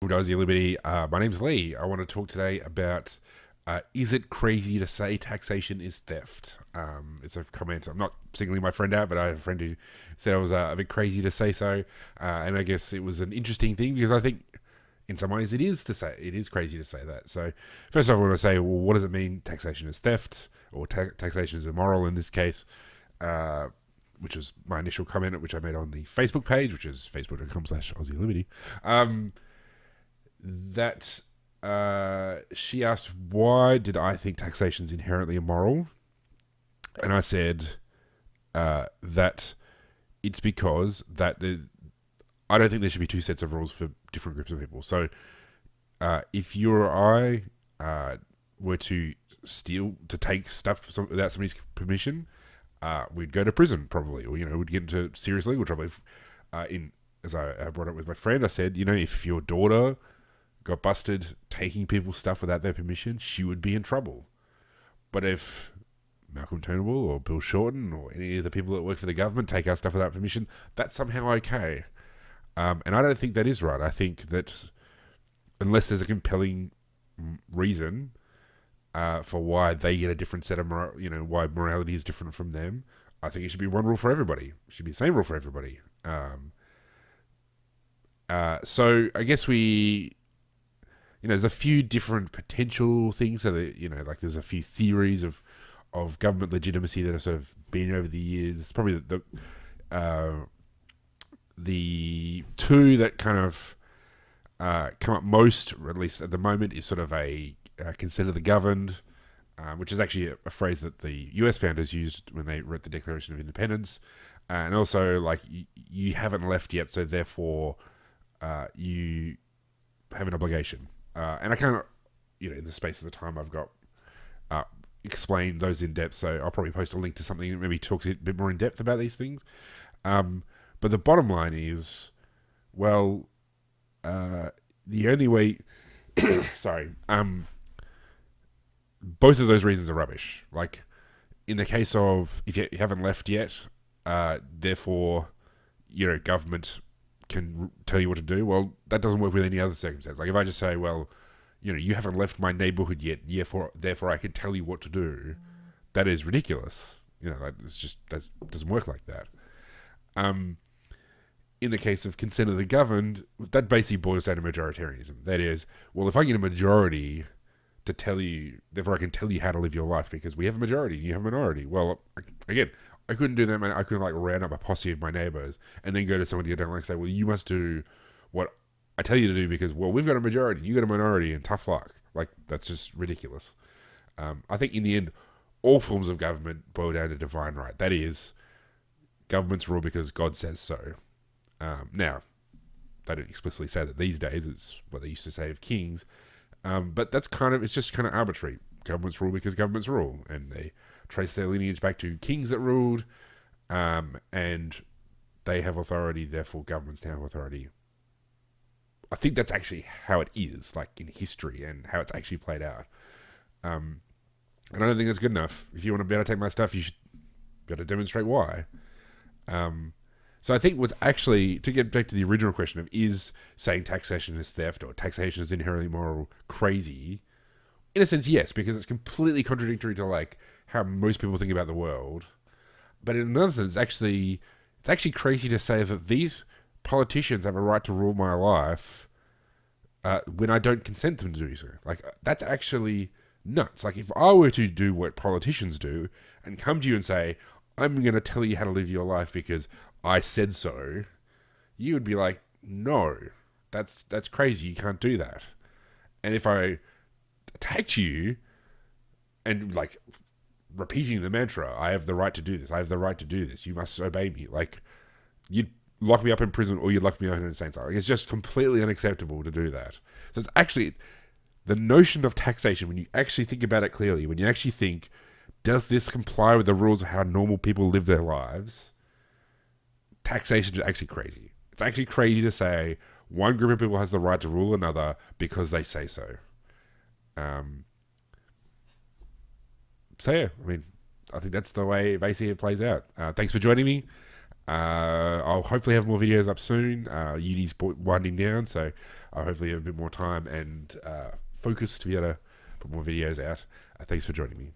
Aussie Liberty. My name's Lee. I want to talk today about is it crazy to say taxation is theft? It's a comment. I'm not singling my friend out, but I had a friend who said I was a bit crazy to say so. And I guess it was an interesting thing because I think in some ways it is crazy to say that. So, first off, I want to say, well, what does it mean taxation is theft or taxation is immoral in this case? Which was my initial comment, which I made on the Facebook page, which is facebook.com/Aussie Liberty. That she asked, why did I think taxation is inherently immoral? And I said that it's because I don't think there should be two sets of rules for different groups of people. So if you or I were to take stuff without somebody's permission, we'd go to prison probably, or we'd get into serious legal trouble. As I brought up with my friend, I said, if your daughter got busted taking people's stuff without their permission, she would be in trouble. But if Malcolm Turnbull or Bill Shorten or any of the people that work for the government take our stuff without permission, that's somehow okay. And I don't think that is right. I think that unless there's a compelling reason for why they get a different set of why morality is different from them, I think it should be one rule for everybody. It should be the same rule for everybody. So I guess there's a few different potential things. So that, there's a few theories of government legitimacy that have sort of been over the years. Probably the two that kind of come up most, or at least at the moment, is sort of a consent of the governed, which is actually a phrase that the US founders used when they wrote the Declaration of Independence. And also, you haven't left yet, so therefore you have an obligation. And I kind of, in the space of the time I've got, explain those in depth. So I'll probably post a link to something that maybe talks a bit more in depth about these things. But the bottom line is, the only way, sorry, both of those reasons are rubbish. Like, in the case of, if you haven't left yet, therefore, government can tell you what to do. Well, that doesn't work with any other circumstance. Like, if I just say, well, you haven't left my neighborhood yet, therefore I can tell you what to do, that is ridiculous. That doesn't work like that. In the case of consent of the governed, that basically boils down to majoritarianism. That is, well, if I get a majority to tell you, therefore I can tell you how to live your life because we have a majority and you have a minority. Well, again, I couldn't do that, man. I couldn't round up a posse of my neighbors and then go to somebody who don't like say, well, you must do what I tell you to do because, well, we've got a majority, you got a minority, and tough luck. That's just ridiculous. I think in the end, all forms of government boil down to divine right. That is, governments rule because God says so. Now, they don't explicitly say that these days. It's what they used to say of kings. But it's just kind of arbitrary. Governments rule because governments rule, and they trace their lineage back to kings that ruled, and they have authority, therefore governments now have authority. I think that's actually how it is, in history, and how it's actually played out. And I don't think that's good enough. If you want to be able to take my stuff, you should be able to demonstrate why. So I think what's actually, to get back to the original question of is saying taxation is theft or taxation is inherently moral crazy, in a sense, yes, because it's completely contradictory to how most people think about the world. But in another sense, it's actually crazy to say that these politicians have a right to rule my life when I don't consent them to do so. That's actually nuts. If I were to do what politicians do and come to you and say, I'm going to tell you how to live your life because I said so, you would be like, no, that's crazy. You can't do that. And if I attacked you and repeating the mantra, I have the right to do this, I have the right to do this, you must obey me, you'd lock me up in prison or you'd lock me up in an insane asylum. It's just completely unacceptable to do that. So it's actually the notion of taxation, when you actually think about it clearly, when you actually think, does this comply with the rules of how normal people live their lives? Taxation is actually crazy. It's actually crazy to say one group of people has the right to rule another because they say so. So yeah, I think that's the way basically it plays out. Thanks for joining me. I'll hopefully have more videos up soon. Uni's winding down, so I'll hopefully have a bit more time and focus to be able to put more videos out. Thanks for joining me.